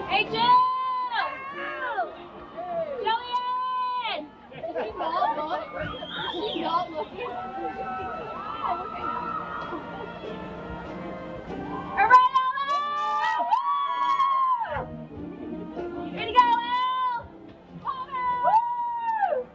Hey, Joe! Jillian! Is she not looking? Is she not looking? All right, Elle! Woo! Way to go, Elle! Woo!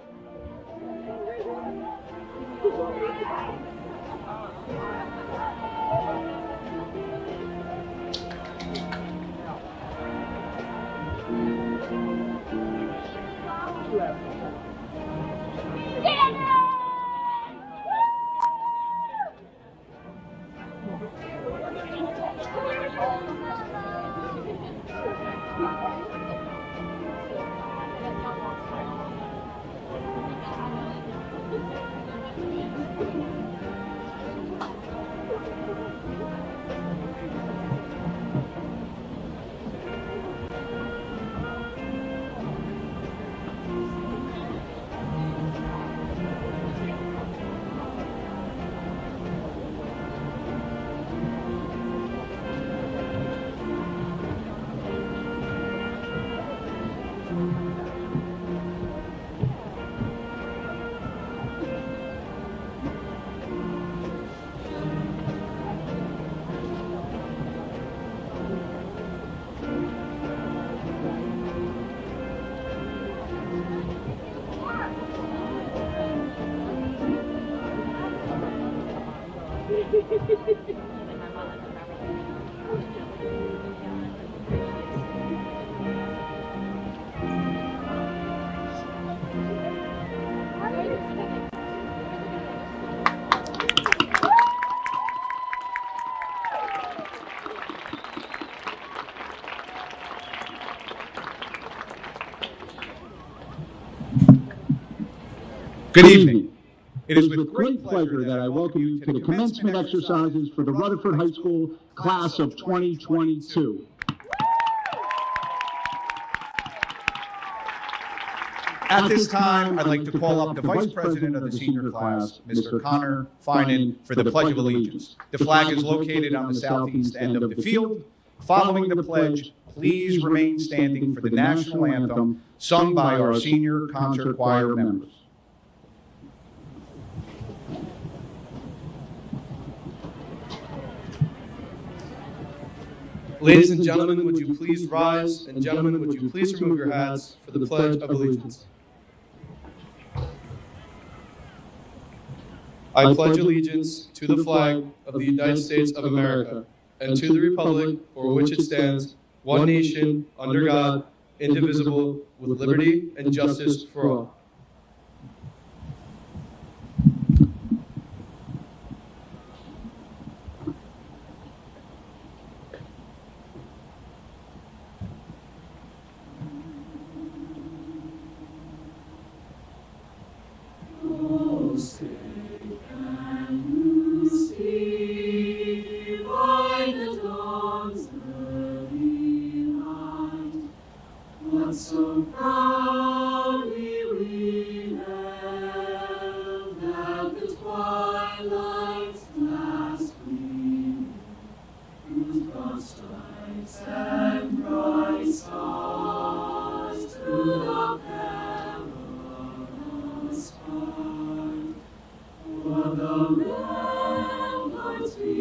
Good evening. It is with great pleasure that I welcome you to the commencement exercises for the Rutherford High School class of 2022. At this time, I'd like to call up the Vice President of the senior class, Mr. Connor Finan, for the Pledge of Allegiance. The flag is located on the southeast end of the field. Following the pledge, please remain standing for the national anthem sung by our senior concert choir members. Ladies and gentlemen, would you please rise? And gentlemen, would you please remove your hats for the Pledge of Allegiance? I pledge allegiance to the flag of the United States of America and to the republic for which it stands, one nation, under God, indivisible, with liberty and justice for all. So proudly we hailed at the twilight's last gleam, whose broad stripes and bright stars through the perilous fight, for the ramparts we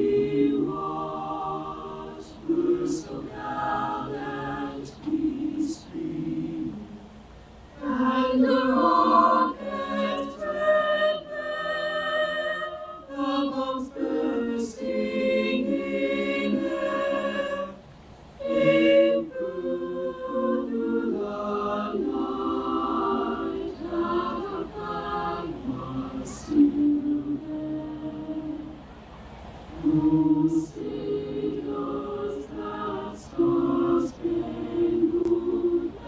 watched were so gallantly streamed, and the rockets red there, the bombs bursting in air, came through the night that the flag was still there. Oh, sing us that star-spangled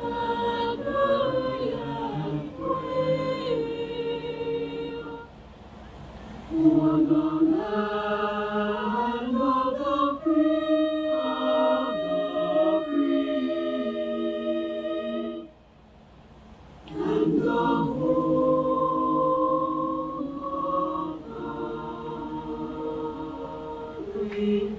banner yet wave, for the land of the free, and the home of the free.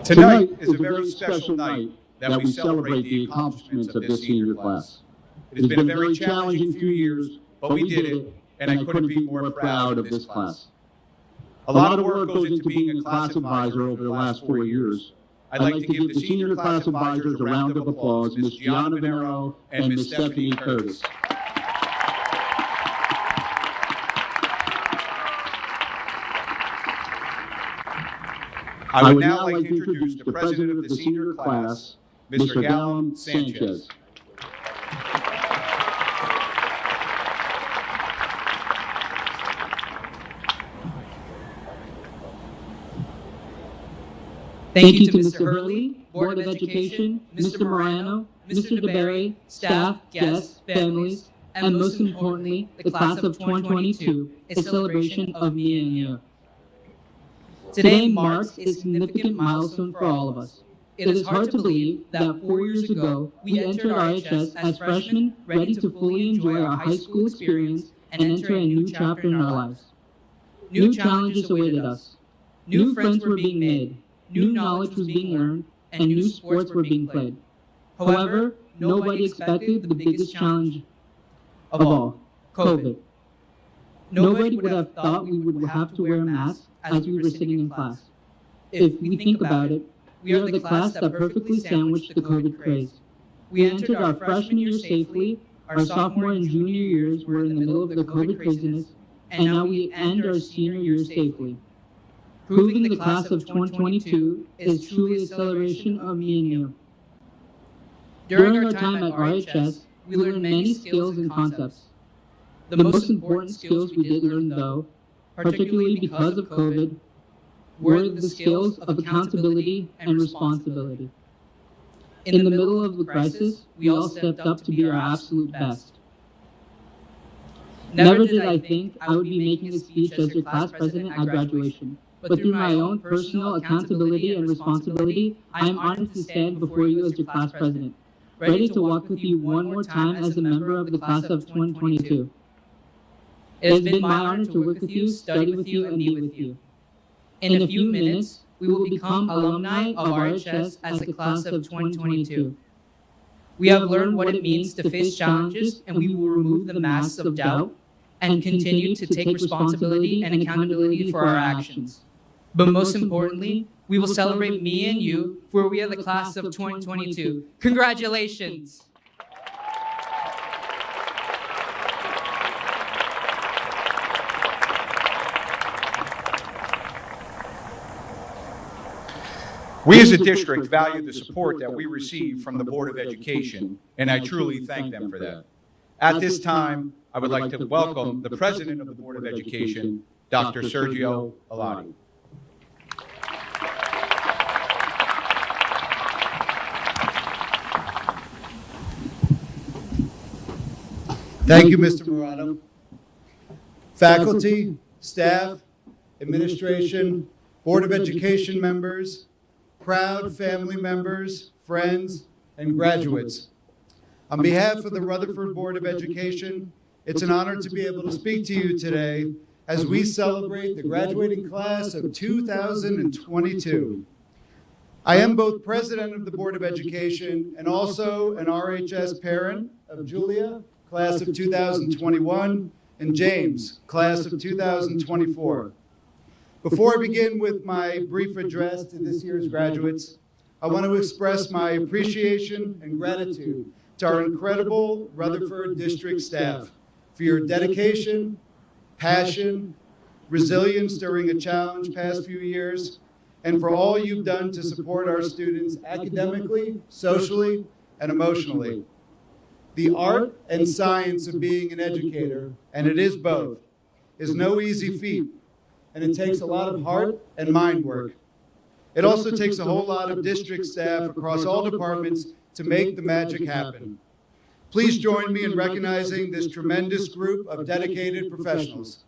Tonight is a very special night that we celebrate the accomplishments of this senior class. It has been a very challenging few years, but we did it, and I couldn't be more proud of this class. A lot of work goes into being a class advisor over the last 4 years. I'd like to give the senior class advisors a round of applause, Ms. Gianna Venero and Ms. Stephanie Curtis. I would now like to introduce the president of the senior class, Mr. Gallum Sanchez. Thank you to Mr. Hurley, Board of Education, Mr. Morano, Mr. DeBerry, staff, guests, families, and most importantly, the class of 2022, a celebration of me and you. Today marks a significant milestone for all of us. It is hard to believe that 4 years ago, we entered RHS as freshmen ready to fully enjoy our high school experience and enter a new chapter in our lives. New challenges awaited us. New friends were being made. New knowledge was being learned, and new sports were being played. However, nobody expected the biggest challenge of all, COVID. Nobody would have thought we would have to wear a mask as we were sitting in class. If we think about it, we are the class that perfectly sandwiched the COVID craze. We entered our freshman year safely, our sophomore and junior years were in the middle of the COVID craziness, and now we end our senior year safely. Proving the class of 2022 is truly a celebration of me and you. During our time at RHS, we learned many skills and concepts. The most important skills we did learn, though, particularly because of COVID, were the skills of accountability and responsibility. In the middle of the crisis, we all stepped up to be our absolute best. Never did I think I would be making a speech as your class president at graduation, but through my own personal accountability and responsibility, I am honored to stand before you as your class president, ready to walk with you one more time as a member of the class of 2022. It has been my honor to work with you, study with you, and be with you. In a few minutes, we will become alumni of RHS as the class of 2022. We have learned what it means to face challenges, and we will remove the masks of doubt and continue to take responsibility and accountability for our actions. But most importantly, we will celebrate me and you, for we are the class of 2022. Congratulations! We as a district value the support that we receive from the Board of Education, and I truly thank them for that. At this time, I would like to welcome the President of the Board of Education, Dr. Sergio Alati. Thank you, Mr. Morano. Faculty, staff, administration, Board of Education members, proud family members, friends, and graduates. On behalf of the Rutherford Board of Education, it's an honor to be able to speak to you today as we celebrate the graduating class of 2022. I am both president of the Board of Education and also an RHS parent of Julia, class of 2021, and James, class of 2024. Before I begin with my brief address to this year's graduates, I want to express my appreciation and gratitude to our incredible Rutherford District staff for your dedication, passion, resilience during a challenged past few years, and for all you've done to support our students academically, socially, and emotionally. The art and science of being an educator, and it is both, is no easy feat, and it takes a lot of heart and mind work. It also takes a whole lot of district staff across all departments to make the magic happen. Please join me in recognizing this tremendous group of dedicated professionals.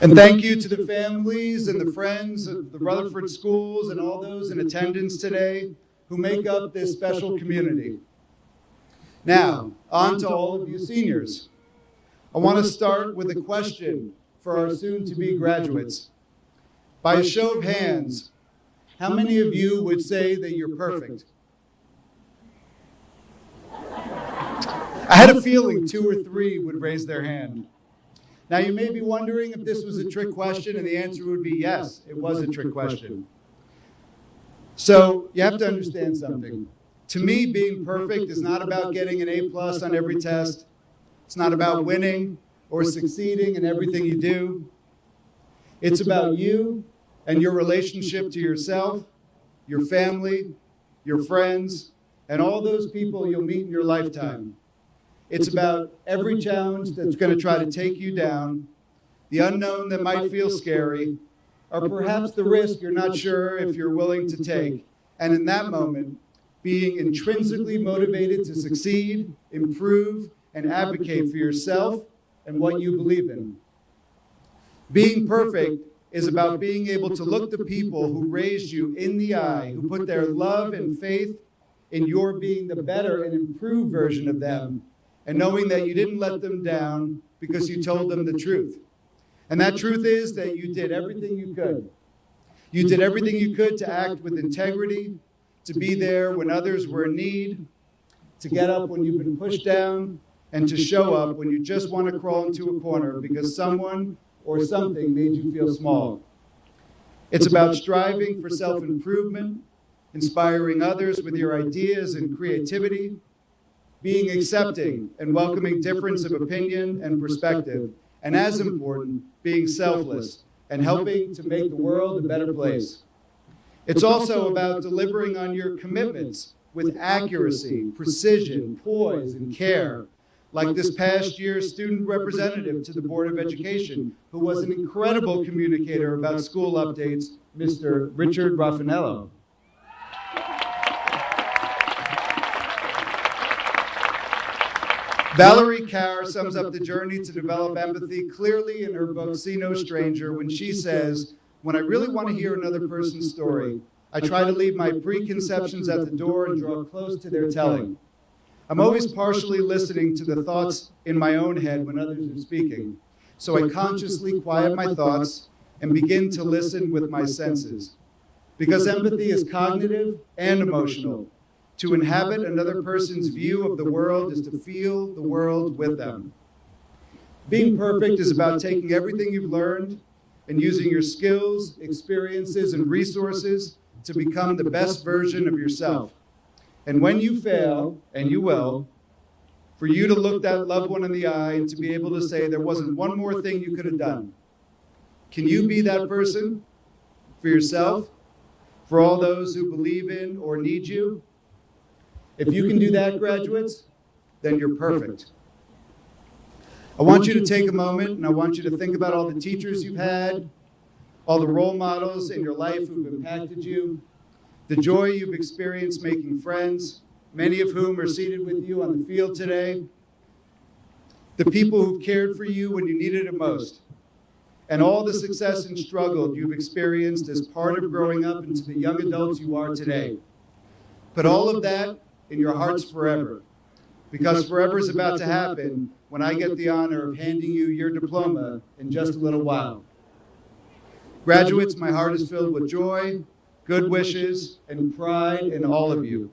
And thank you to the families and the friends of the Rutherford schools and all those in attendance today who make up this special community. Now, on to all of you seniors. I want to start with a question for our soon-to-be graduates. By a show of hands, how many of you would say that you're perfect? I had a feeling 2 or 3 would raise their hand. Now, you may be wondering if this was a trick question, and the answer would be yes, it was a trick question. So, you have to understand something. To me, being perfect is not about getting an A+ on every test. It's not about winning or succeeding in everything you do. It's about you and your relationship to yourself, your family, your friends, and all those people you'll meet in your lifetime. It's about every challenge that's going to try to take you down, the unknown that might feel scary, or perhaps the risk you're not sure if you're willing to take. And in that moment, being intrinsically motivated to succeed, improve, and advocate for yourself and what you believe in. Being perfect is about being able to look the people who raised you in the eye, who put their love and faith in your being the better and improved version of them, and knowing that you didn't let them down because you told them the truth. And that truth is that you did everything you could. You did everything you could to act with integrity, to be there when others were in need, to get up when you've been pushed down, and to show up when you just want to crawl into a corner because someone or something made you feel small. It's about striving for self-improvement, inspiring others with your ideas and creativity, being accepting and welcoming difference of opinion and perspective, and as important, being selfless and helping to make the world a better place. It's also about delivering on your commitments with accuracy, precision, poise, and care, like this past year's student representative to the Board of Education, who was an incredible communicator about school updates, Mr. Richard Raffanello. Valerie Carr sums up the journey to develop empathy clearly in her book, See No Stranger, when she says, "When I really want to hear another person's story, I try to leave my preconceptions at the door and draw close to their telling. I'm always partially listening to the thoughts in my own head when others are speaking, so I consciously quiet my thoughts and begin to listen with my senses. Because empathy is cognitive and emotional. To inhabit another person's view of the world is to feel the world with them. Being perfect is about taking everything you've learned and using your skills, experiences, and resources to become the best version of yourself. And when you fail, and you will, for you to look that loved one in the eye and to be able to say there wasn't one more thing you could have done. Can you be that person for yourself, for all those who believe in or need you? If you can do that, graduates, then you're perfect." I want you to take a moment and I want you to think about all the teachers you've had, all the role models in your life who've impacted you, the joy you've experienced making friends, many of whom are seated with you on the field today, the people who've cared for you when you needed it most, and all the success and struggle you've experienced as part of growing up into the young adults you are today. Put all of that in your hearts forever, because forever is about to happen when I get the honor of handing you your diploma in just a little while. Graduates, my heart is filled with joy, good wishes, and pride in all of you.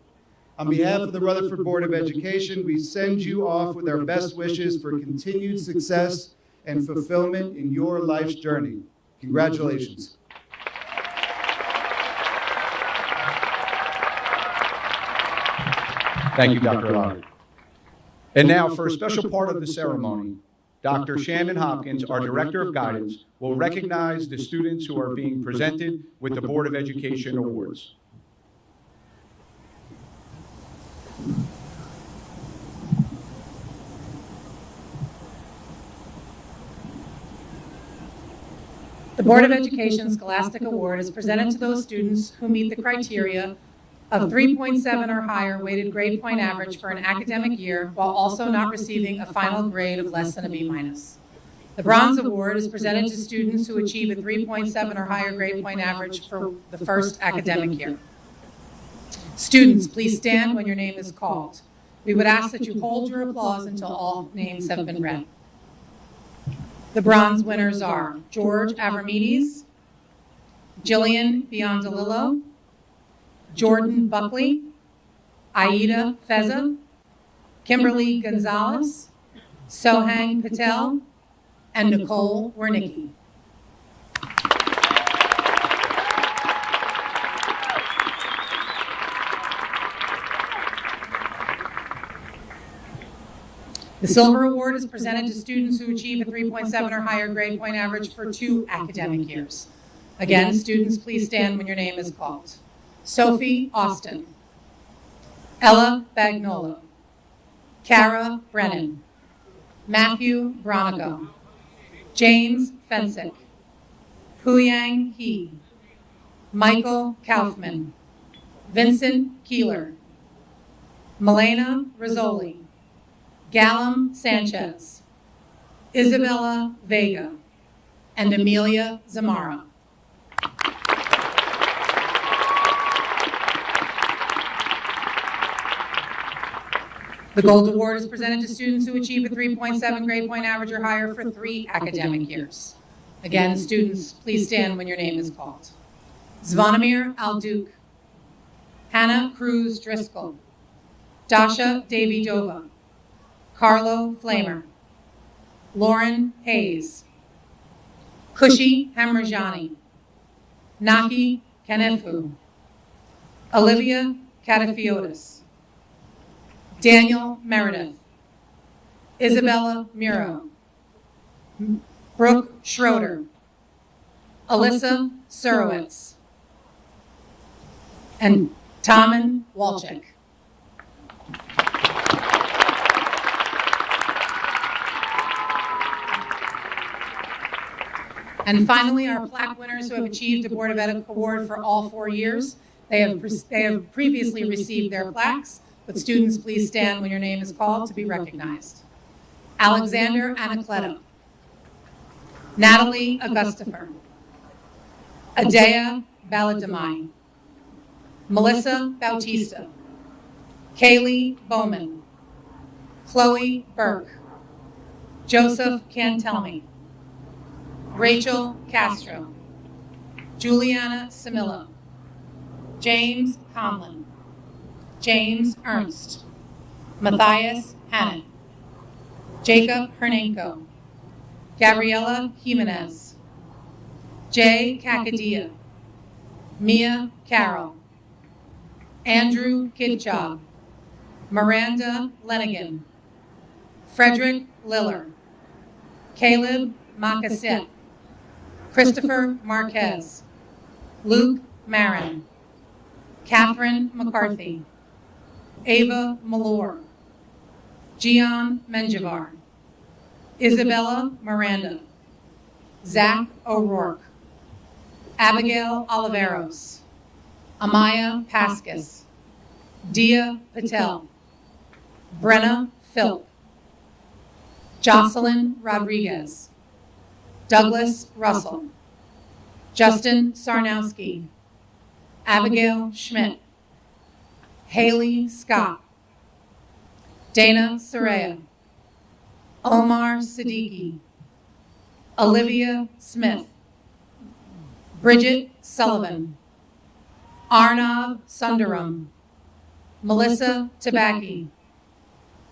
On behalf of the Rutherford Board of Education, we send you off with our best wishes for continued success and fulfillment in your life's journey. Congratulations. Thank you, Dr. Lowry. And now, for a special part of the ceremony, Dr. Shannon Hopkins, our Director of Guidance, will recognize the students who are being presented with the Board of Education Awards. The Board of Education Scholastic Award is presented to those students who meet the criteria of 3.7 or higher weighted grade point average for an academic year while also not receiving a final grade of less than a B-. The Bronze Award is presented to students who achieve a 3.7 or higher grade point average for the first academic year. Students, please stand when your name is called. We would ask that you hold your applause until all names have been read. The bronze winners are George Avramedes, Jillian Biondolillo, Jordan Buckley, Aida Feza, Kimberly Gonzalez, Sohang Patel, and Nicole Wernicke. The Silver Award is presented to students who achieve a 3.7 or higher grade point average for 2 academic years. Again, students, please stand when your name is called. Sophie Austin, Ella Bagnolo, Kara Brennan, Matthew Bronico, James Fensick, Huyang He, Michael Kaufman, Vincent Keeler, Milena Rizzoli, Gallum Sanchez, Isabella Vega, and Amelia Zamara. The Gold Award is presented to students who achieve a 3.7 grade point average or higher for 3 academic years. Again, students, please stand when your name is called. Zvonimir Alduke, Hannah Cruz Driscoll, Dasha Davidova, Carlo Flamer, Lauren Hayes, Kushi Hamrajani, Naki Kanefu, Olivia Catafiotis, Daniel Meredith, Isabella Muro, Brooke Schroeder, Alyssa Surowitz, and Taman Walczyk. And finally, our plaque winners who have achieved a Board of Ed award for all 4 years. They have previously received their plaques, but students, please stand when your name is called to be recognized. Alexander Anacleto, Natalie Augustifer, Adea Baladamai, Melissa Bautista, Kaylee Bowman, Chloe Burke, Joseph Cantelmi, Rachel Castro, Juliana Samillo, James Conlon, James Ernst, Matthias Hannon, Jacob Hernenko, Gabriela Jimenez, Jay Kakadilla, Mia Carroll, Andrew Kidjob, Miranda Lenigan, Frederick Liller, Caleb Makasit, Christopher Marquez, Luke Marin, Catherine McCarthy, Ava Malore, Gian Menjivar, Isabella Miranda, Zach O'Rourke, Abigail Oliveros, Amaya Pascas, Dia Patel, Brenna Philp, Jocelyn Rodriguez, Douglas Russell, Justin Sarnowski, Abigail Schmidt, Haley Scott, Dana Soraya, Omar Siddiqui, Olivia Smith, Bridget Sullivan, Arnav Sundaram, Melissa Tabaki,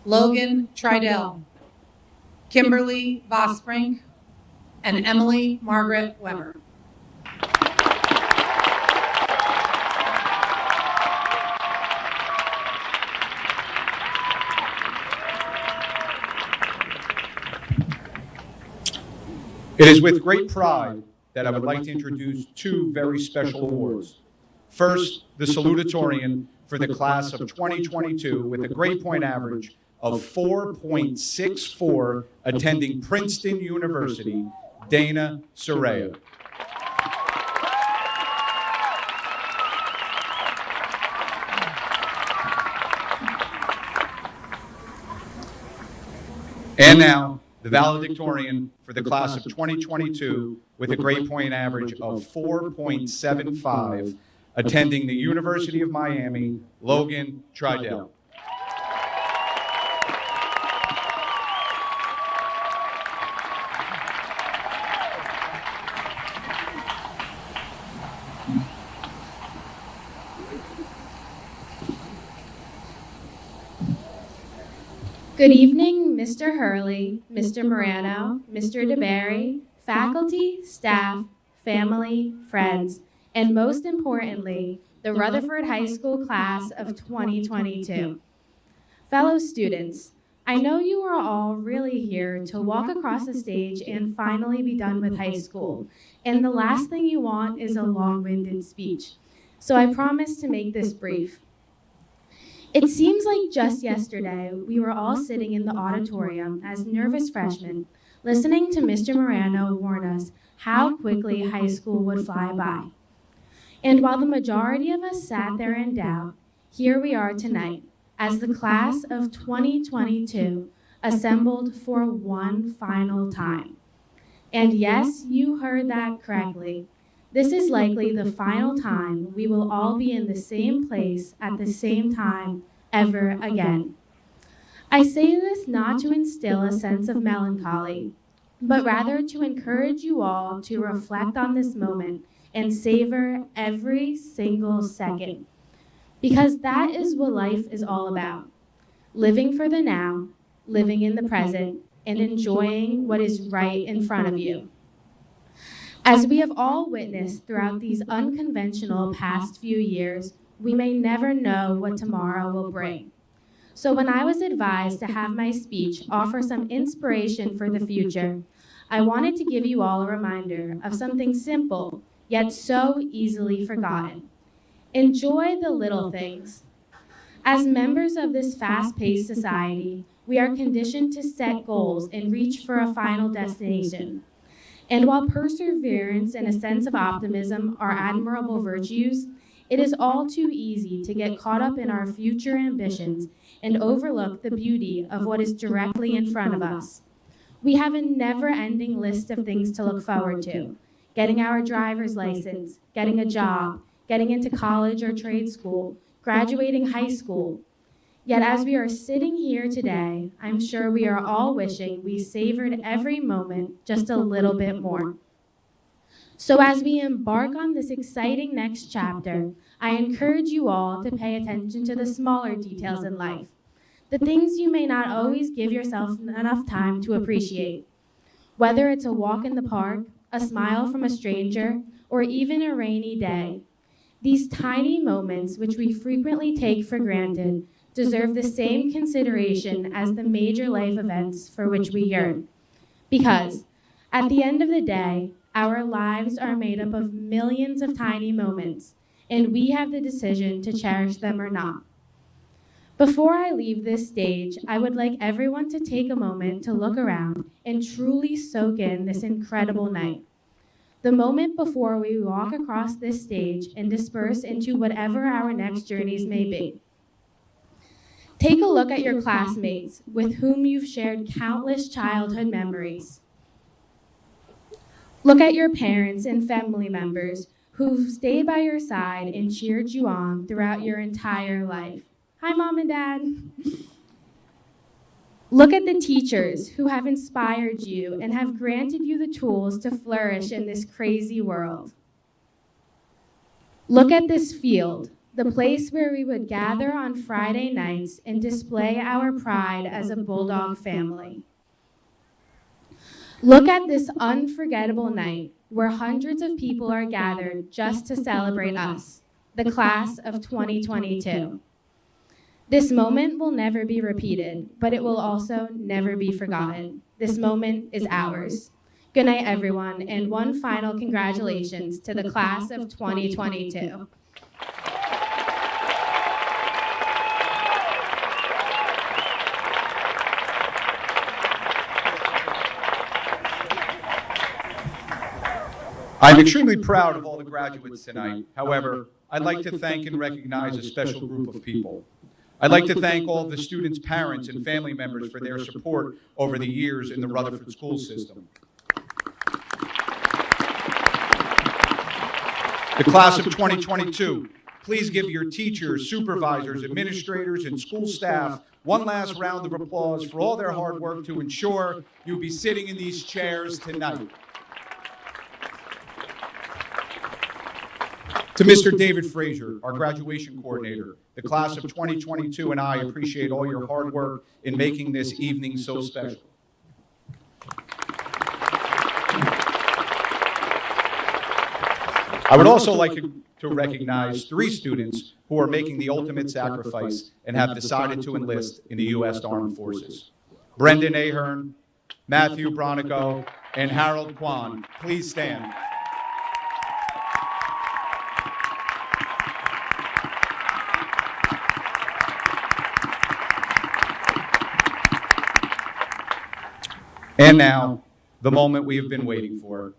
Logan Tridell, Kimberly Vosbrink, and Emily Margaret Weber. It is with great pride that I would like to introduce two very special awards. First, the salutatorian for the class of 2022 with a grade point average of 4.64 attending Princeton University, Dana Soraya. And now, the valedictorian for the class of 2022 with a grade point average of 4.75, attending the University of Miami, Logan Tridell. Good evening, Mr. Hurley, Mr. Morano, Mr. DeBerry, faculty, staff, family, friends, and most importantly, the Rutherford High School class of 2022. Fellow students, I know you are all really here to walk across the stage and finally be done with high school, and the last thing you want is a long-winded speech. So I promise to make this brief. It seems like just yesterday we were all sitting in the auditorium as nervous freshmen, listening to Mr. Morano warn us how quickly high school would fly by. And while the majority of us sat there in doubt, here we are tonight as the class of 2022 assembled for one final time. And yes, you heard that correctly. This is likely the final time we will all be in the same place at the same time ever again. I say this not to instill a sense of melancholy, but rather to encourage you all to reflect on this moment and savor every single second. Because that is what life is all about. Living for the now, living in the present, and enjoying what is right in front of you. As we have all witnessed throughout these unconventional past few years, we may never know what tomorrow will bring. So when I was advised to have my speech offer some inspiration for the future, I wanted to give you all a reminder of something simple, yet so easily forgotten. Enjoy the little things. As members of this fast-paced society, we are conditioned to set goals and reach for a final destination. And while perseverance and a sense of optimism are admirable virtues, it is all too easy to get caught up in our future ambitions and overlook the beauty of what is directly in front of us. We have a never-ending list of things to look forward to: getting our driver's license, getting a job, getting into college or trade school, graduating high school. Yet as we are sitting here today, I'm sure we are all wishing we savored every moment just a little bit more. So as we embark on this exciting next chapter, I encourage you all to pay attention to the smaller details in life, the things you may not always give yourself enough time to appreciate. Whether it's a walk in the park, a smile from a stranger, or even a rainy day, these tiny moments, which we frequently take for granted, deserve the same consideration as the major life events for which we yearn. Because, at the end of the day, our lives are made up of millions of tiny moments, and we have the decision to cherish them or not. Before I leave this stage, I would like everyone to take a moment to look around and truly soak in this incredible night. The moment before we walk across this stage and disperse into whatever our next journeys may be. Take a look at your classmates with whom you've shared countless childhood memories. Look at your parents and family members who've stayed by your side and cheered you on throughout your entire life. Hi, Mom and Dad. Look at the teachers who have inspired you and have granted you the tools to flourish in this crazy world. Look at this field, the place where we would gather on Friday nights and display our pride as a Bulldog family. Look at this unforgettable night where hundreds of people are gathered just to celebrate us, the class of 2022. This moment will never be repeated, but it will also never be forgotten. This moment is ours. Good night, everyone, and one final congratulations to the class of 2022. I'm extremely proud of all the graduates tonight. However, I'd like to thank and recognize a special group of people. I'd like to thank all of the students' parents and family members for their support over the years in the Rutherford school system. The class of 2022, please give your teachers, supervisors, administrators, and school staff one last round of applause for all their hard work to ensure you'll be sitting in these chairs tonight. To Mr. David Frazier, our graduation coordinator, the class of 2022 and I appreciate all your hard work in making this evening so special. I would also like to recognize 3 students who are making the ultimate sacrifice and have decided to enlist in the U.S. Armed Forces. Brendan Ahern, Matthew Bronico, and Harold Kwan. Please stand. And now, the moment we have been waiting for.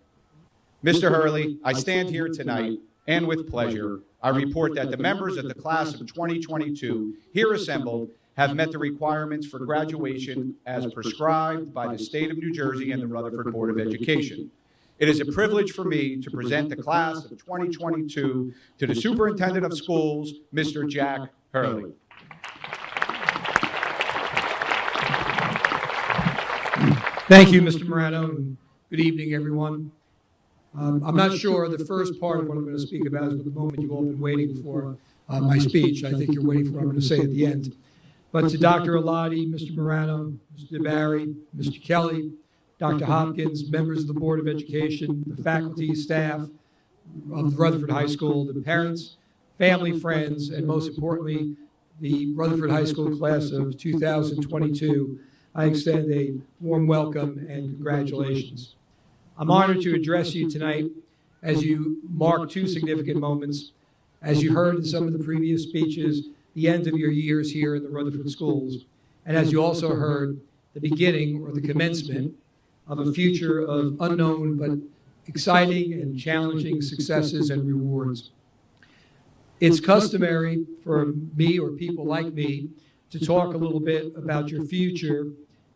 Mr. Hurley, I stand here tonight, and with pleasure, I report that the members of the class of 2022 here assembled have met the requirements for graduation as prescribed by the state of New Jersey and the Rutherford Board of Education. It is a privilege for me to present the class of 2022 to the Superintendent of Schools, Mr. Jack Hurley. Thank you, Mr. Morano, and good evening, everyone. I'm not sure the first part of what I'm going to speak about is the moment you've all been waiting for, my speech. I think you're waiting for what I'm going to say at the end. But to Dr. Alati, Mr. Morano, Mr. DeBarry, Mr. Kelly, Dr. Hopkins, members of the Board of Education, the faculty, staff of Rutherford High School, the parents, family, friends, and most importantly, the Rutherford High School class of 2022, I extend a warm welcome and congratulations. I'm honored to address you tonight as you mark 2 significant moments. As you heard in some of the previous speeches, the end of your years here in the Rutherford schools, and as you also heard, the beginning or the commencement of a future of unknown but exciting and challenging successes and rewards. It's customary for me or people like me to talk a little bit about your future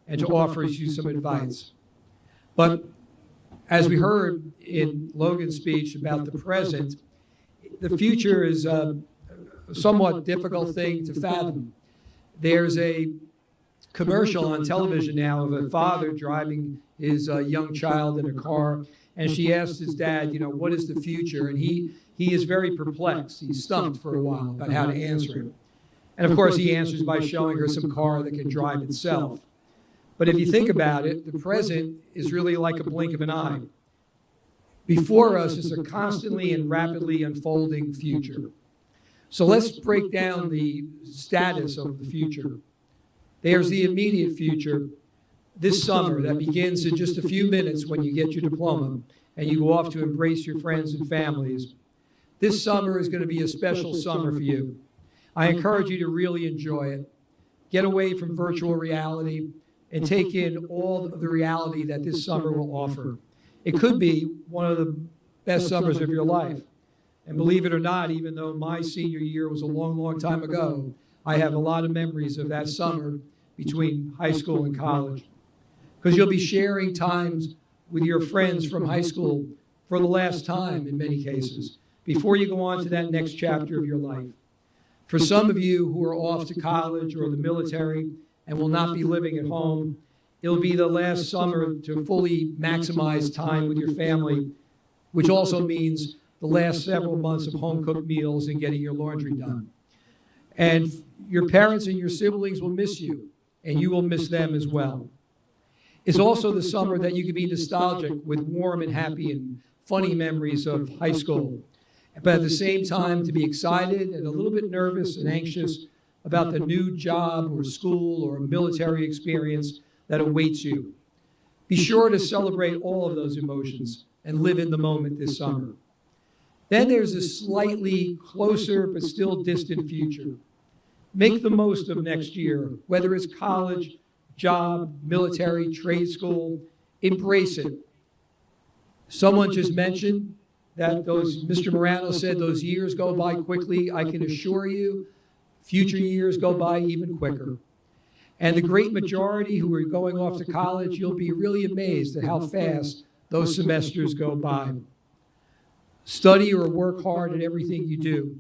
and to offer you some advice. But as we heard in Logan's speech about the present, the future is a somewhat difficult thing to fathom. There's a commercial on television now of a father driving his young child in a car, and she asked his dad, what is the future? And he is very perplexed. He's stumped for a while about how to answer it. And of course, he answers by showing her some car that can drive itself. But if you think about it, the present is really like a blink of an eye. Before us is a constantly and rapidly unfolding future. So let's break down the status of the future. There's the immediate future this summer that begins in just a few minutes when you get your diploma and you go off to embrace your friends and families. This summer is going to be a special summer for you. I encourage you to really enjoy it. Get away from virtual reality and take in all of the reality that this summer will offer. It could be one of the best summers of your life. And believe it or not, even though my senior year was a long, long time ago, I have a lot of memories of that summer between high school and college. Because you'll be sharing times with your friends from high school for the last time in many cases, before you go on to that next chapter of your life. For some of you who are off to college or the military and will not be living at home, it'll be the last summer to fully maximize time with your family, which also means the last several months of home-cooked meals and getting your laundry done. And your parents and your siblings will miss you, and you will miss them as well. It's also the summer that you can be nostalgic with warm and happy and funny memories of high school, but at the same time to be excited and a little bit nervous and anxious about the new job or school or military experience that awaits you. Be sure to celebrate all of those emotions and live in the moment this summer. Then there's a slightly closer but still distant future. Make the most of next year, whether it's college, job, military, trade school. Embrace it. Someone just mentioned that Mr. Morano said those years go by quickly. I can assure you, future years go by even quicker. And the great majority who are going off to college, you'll be really amazed at how fast those semesters go by. Study or work hard at everything you do.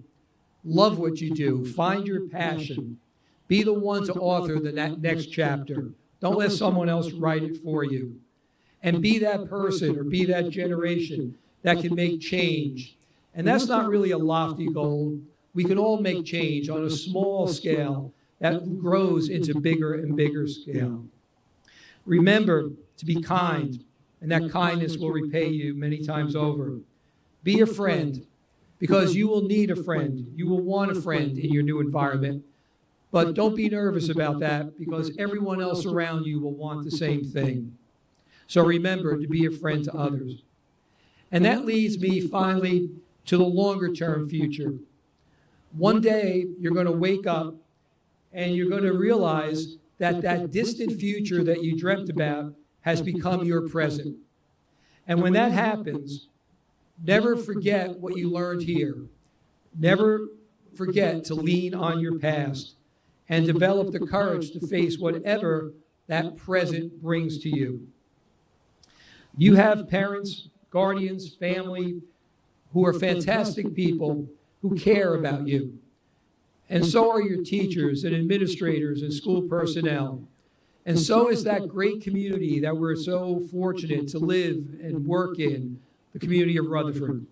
Love what you do. Find your passion. Be the one to author the next chapter. Don't let someone else write it for you. And be that person or be that generation that can make change. And that's not really a lofty goal. We can all make change on a small scale that grows into bigger and bigger scale. Remember to be kind, and that kindness will repay you many times over. Be a friend, because you will need a friend. You will want a friend in your new environment. But don't be nervous about that, because everyone else around you will want the same thing. So remember to be a friend to others. And that leads me finally to the longer-term future. One day, you're going to wake up and you're going to realize that that distant future that you dreamt about has become your present. And when that happens, never forget what you learned here. Never forget to lean on your past and develop the courage to face whatever that present brings to you. You have parents, guardians, family who are fantastic people who care about you. And so are your teachers and administrators and school personnel. And so is that great community that we're so fortunate to live and work in, the community of Rutherford.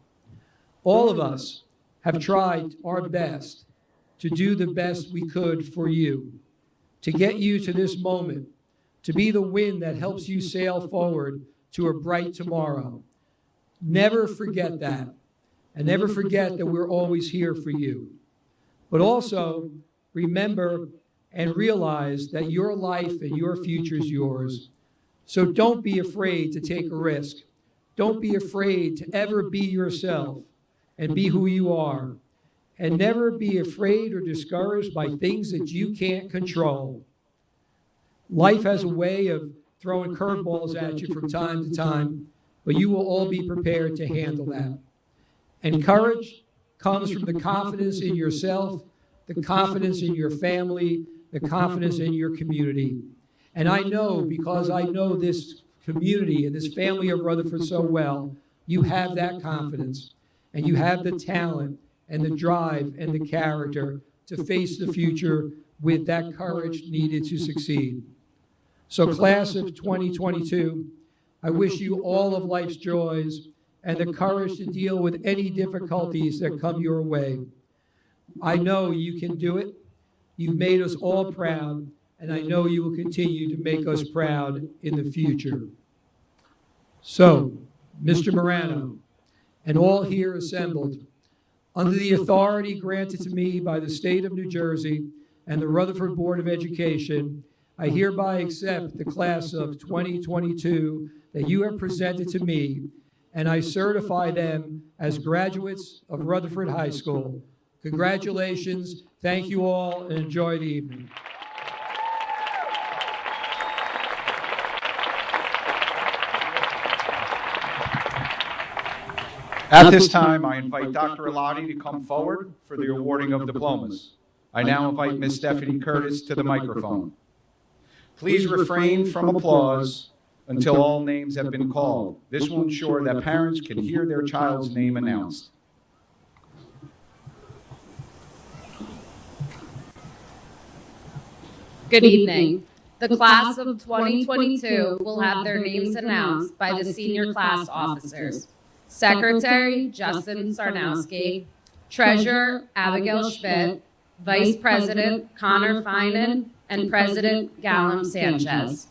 All of us have tried our best to do the best we could for you, to get you to this moment, to be the wind that helps you sail forward to a bright tomorrow. Never forget that, and never forget that we're always here for you. But also, remember and realize that your life and your future is yours. So don't be afraid to take a risk. Don't be afraid to ever be yourself and be who you are. And never be afraid or discouraged by things that you can't control. Life has a way of throwing curveballs at you from time to time, but you will all be prepared to handle that. And courage comes from the confidence in yourself, the confidence in your family, the confidence in your community. And I know, because I know this community and this family of Rutherford so well, you have that confidence, and you have the talent and the drive and the character to face the future with that courage needed to succeed. So class of 2022, I wish you all of life's joys and the courage to deal with any difficulties that come your way. I know you can do it. You've made us all proud, and I know you will continue to make us proud in the future. So, Mr. Morano, and all here assembled, under the authority granted to me by the state of New Jersey and the Rutherford Board of Education, I hereby accept the class of 2022 that you have presented to me, and I certify them as graduates of Rutherford High School. Congratulations, thank you all, and enjoy the evening. At this time, I invite Dr. Eladi to come forward for the awarding of diplomas. I now invite Ms. Stephanie Curtis to the microphone. Please refrain from applause until all names have been called. This will ensure that parents can hear their child's name announced. Good evening. The class of 2022 will have their names announced by the senior class officers. Secretary, Justin Sarnowski. Treasurer, Abigail Schmidt. Vice President, Connor Finan. And President, Gallum Sanchez.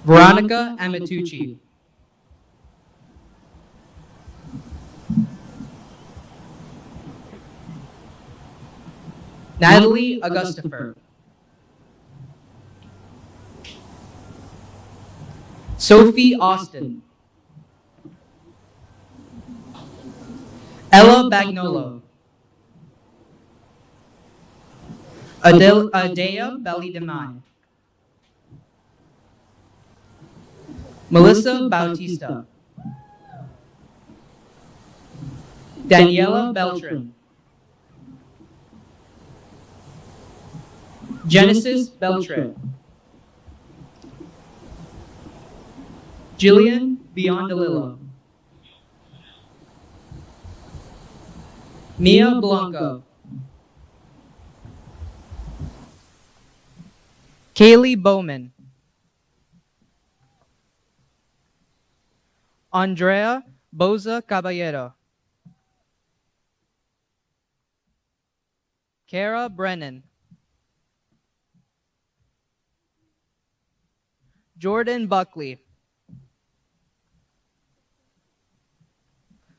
Veronica Amatucci. Natalie Augustifer. Sophie Austin. Ella Bagnolo. Adea Belly-Demai. Melissa Bautista. Daniela Beltran. Genesis Beltran. Jillian Biondolillo. Mia Blanco. Kaylee Bowman. Andrea Boza Caballero. Kara Brennan. Jordan Buckley.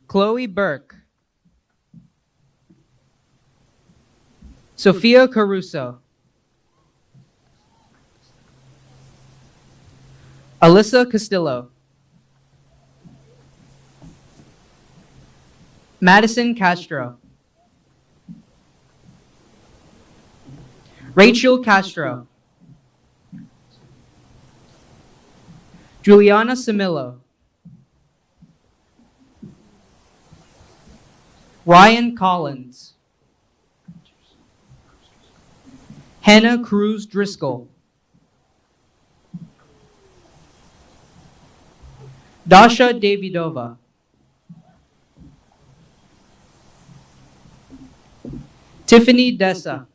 Chloe Burke. Sophia Caruso. Alyssa Castillo. Madison Castro. Rachel Castro. Juliana Samillo. Ryan Collins. Hannah Cruz Driscoll. Dasha Davidova. Tiffany Dessa.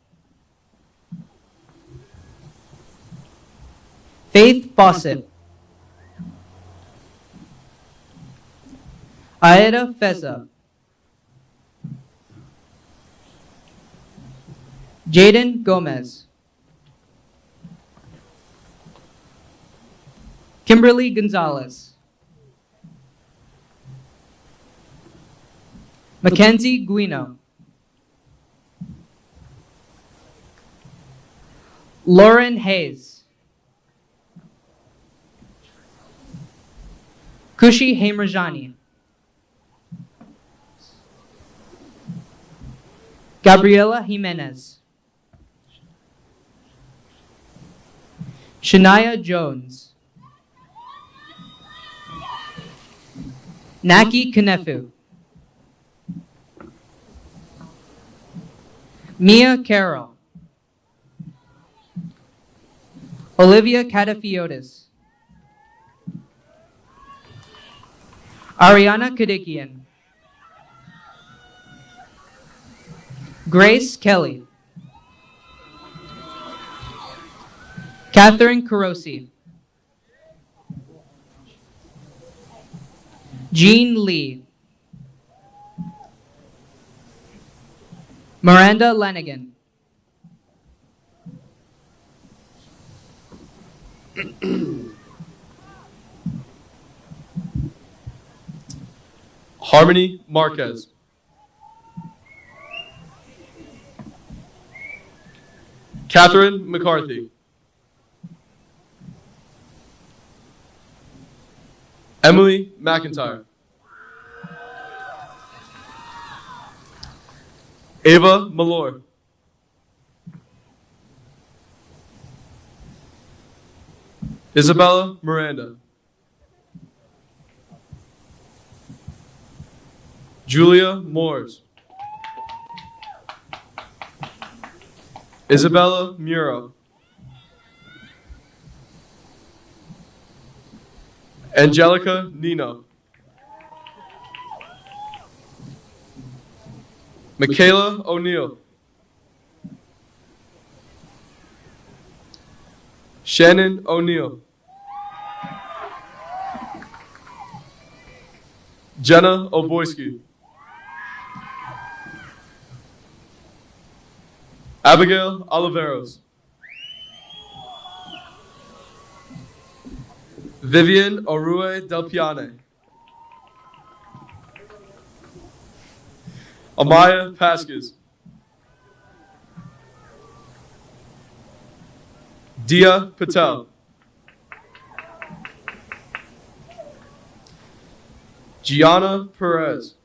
Faith Fawcett. Aida Feza. Jaden Gomez. Kimberly Gonzalez. Mackenzie Guino. Lauren Hayes. Kushi Hemrajani. Gabriela Jimenez. Shania Jones. Naki Knefu. Mia Carroll. Olivia Catafiotis. Ariana Kadikian. Grace Kelly. Catherine Carosi. Jean Lee. Miranda Lanigan. Harmony Marquez. Catherine McCarthy. Emily McIntyre. Ava Malor. Isabella Miranda. Julia Moores. Isabella Muro. Angelica Nino. Michaela O'Neill. Shannon O'Neill. Jenna Oboyski. Abigail Oliveros. Vivian Orue Del Piane. Amaya Pasquez. Dia Patel. Gianna Perez.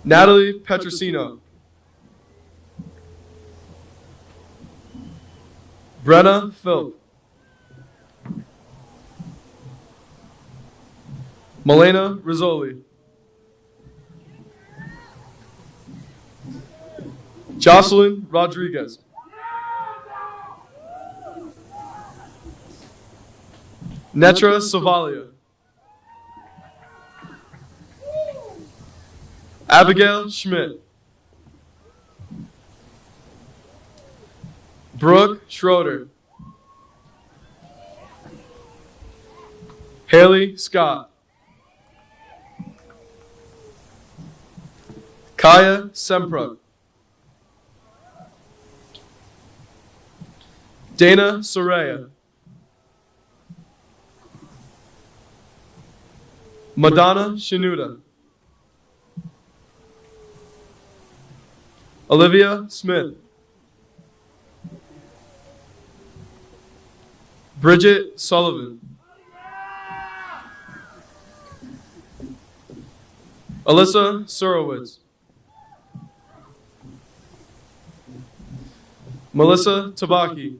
Natalie Petrosino. Brenna Philp. Malena Rizzoli. Jocelyn Rodriguez. Netra Savalia. Abigail Schmidt. Brooke Schroeder. Haley Scott. Kaya Sempra. Dana Soraya. Madonna Shinuda. Olivia Smith. Bridget Sullivan. Alyssa Surowitz. Melissa Tabaki.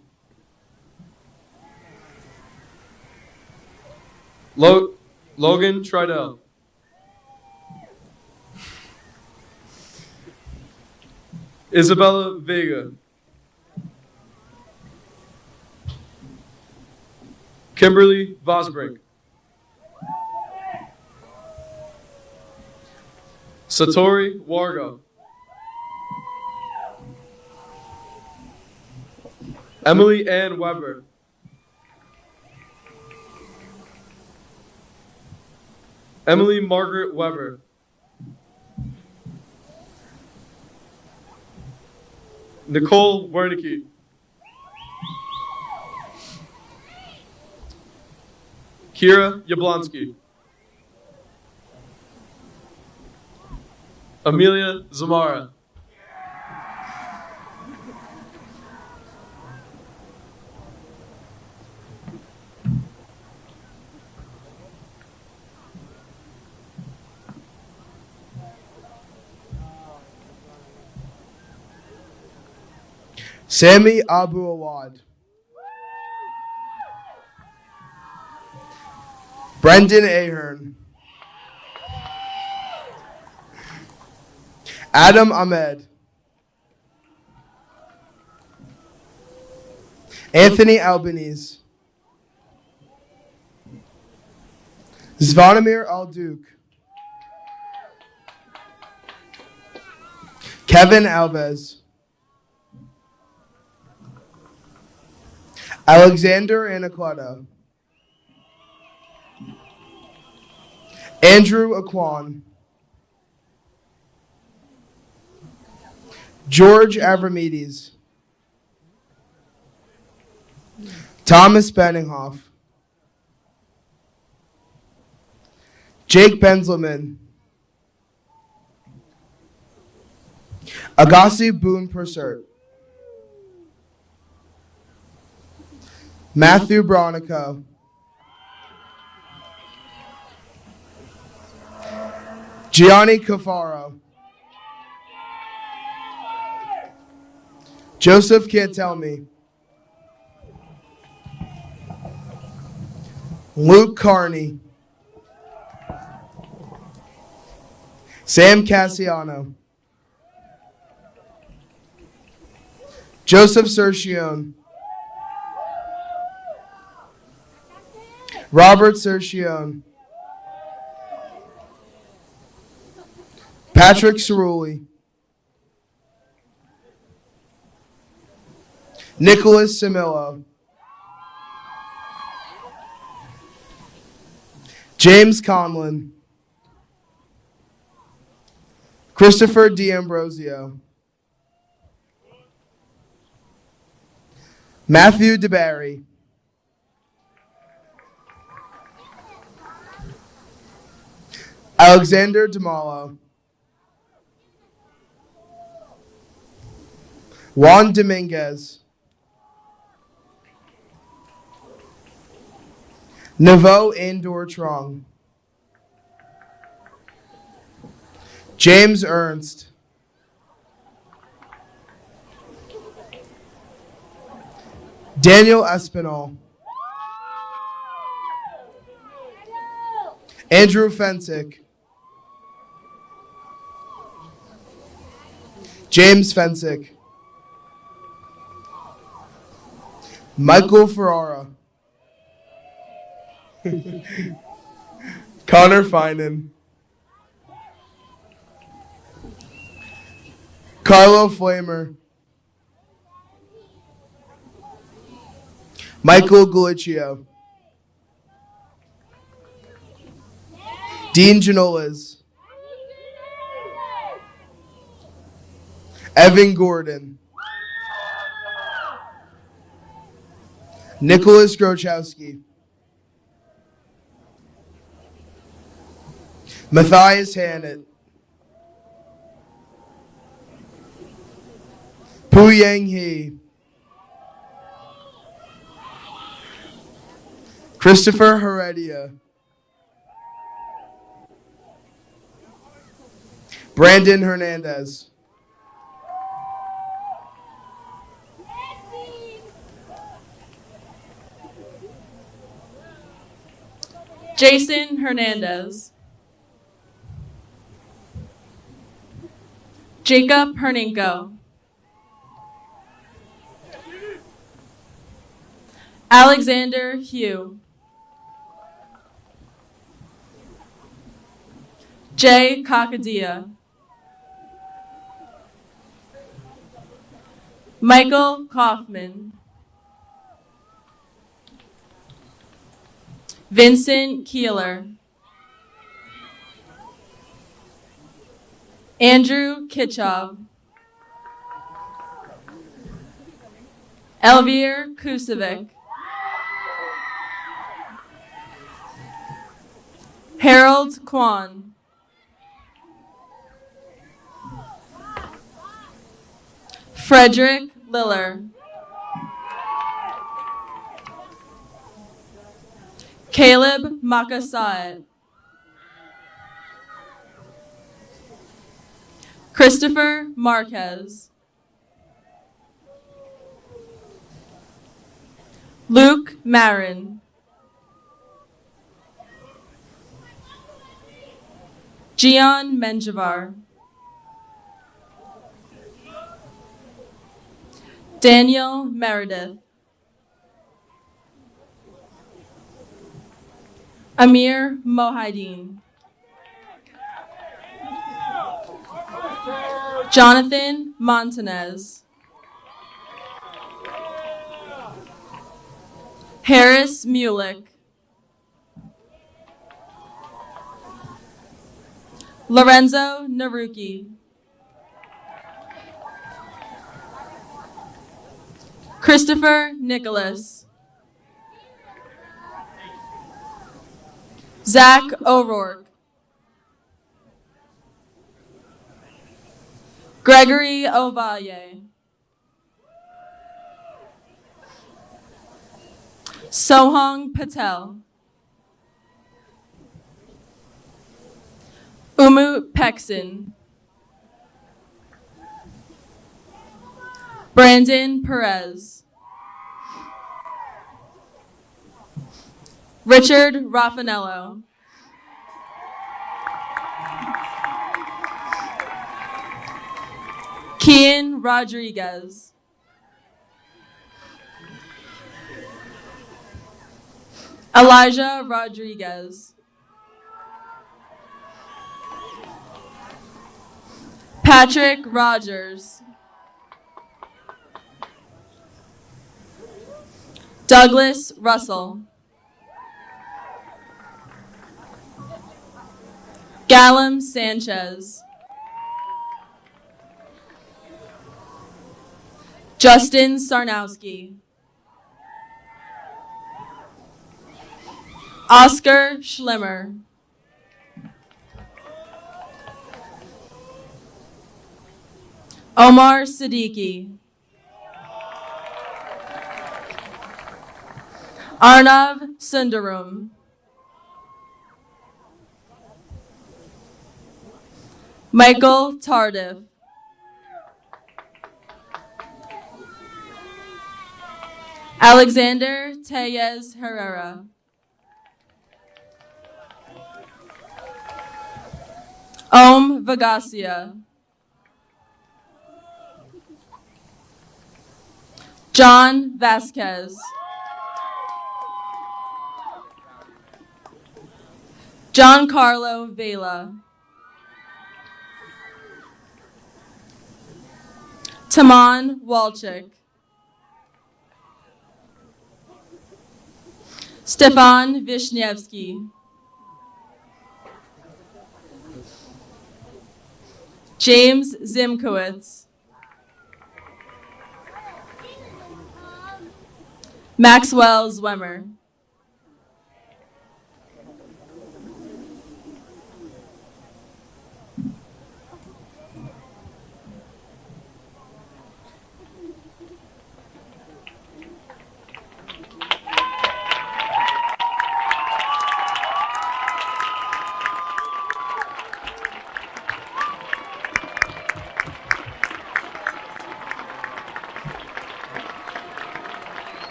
Logan Tridell. Isabella Vega. Kimberly Vosbrink. Satori Wargo. Emily Ann Weber. Emily Margaret Weber. Nicole Wernicke. Kira Yablonsky. Amelia Zamara. Sami Abu Awad. Brendan Ahern. Adam Ahmed. Anthony Albanese. Zvonimir Alduk. Kevin Alves. Alexander Anaqueta. Andrew Aquan. George Avramides. Thomas Benninghoff. Jake Benzelman. Agassi Boone Persert. Matthew Bronico. Gianni Cafaro. Joseph Cantelmi. Luke Carney. Sam Cassiano. Joseph Sercione. Robert Sercione. Patrick Cerulli. Nicholas Simillo. James Conlon. Christopher D'Ambrosio. Matthew DeBarry. Alexander DeMalo. Juan Dominguez. Navo Andor Trong. James Ernst. Daniel Espinal. Andrew Fensick. James Fensick. Michael Ferrara. Connor Finan. Carlo Flamer. Michael Galicchio. Dean Janolas. Evan Gordon. Nicholas Grochowski. Matthias Hannett. Pu Yang He. Christopher Heredia. Brandon Hernandez. Jason Hernandez. Jacob Hernenko. Alexander Hugh. Jay Kakadia. Michael Kaufman. Vincent Keeler. Andrew Kitchob. Elvir Kusevic. Harold Kwan. Frederick Liller. Caleb Makasaet. Christopher Marquez. Luke Marin. Gian Menjivar. Daniel Meredith. Amir Mohideen. Jonathan Montanez. Harris Mulick. Lorenzo Naruki. Christopher Nicholas. Zach O'Rourke. Gregory Ovalle. Sohang Patel. Umu Peksin. Brandon Perez. Richard Raffanello. Kian Rodriguez. Elijah Rodriguez. Patrick Rogers. Douglas Russell. Gallum Sanchez. Justin Sarnowski. Oscar Schlimmer. Omar Siddiqui. Arnav Sundaram. Michael Tardif. Alexander Tellez Herrera. Om Vagasia. John Vasquez. Giancarlo Vela. Taman Walchik. Stefan Vishnievsky. James Zimkowitz. Maxwell Zwemmer.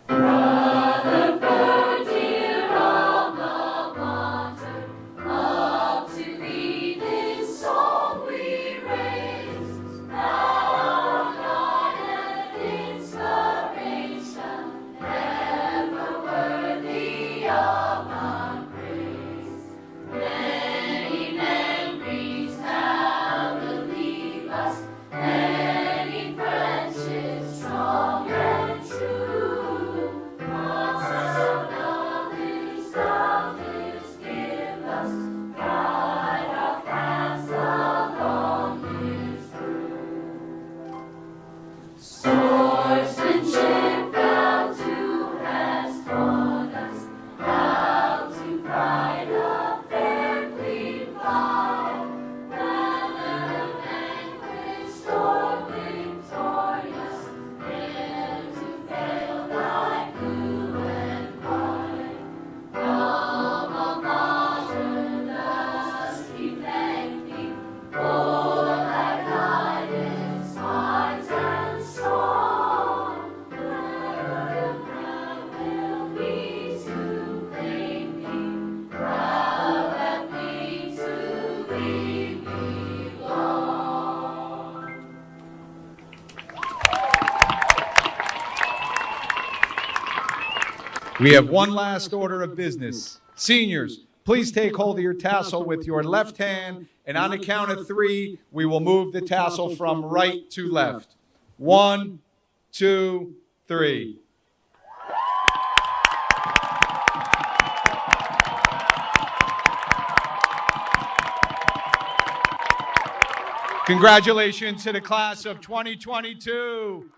Rutherford, dear alma mater, up to thee this song we raise. Thou art guide and inspiration, We have one last order of business. Seniors, please take hold of your tassel with your left hand, and on the count of 3, we will move the tassel from right to left. 1, 2, 3. Congratulations to the class of 2022.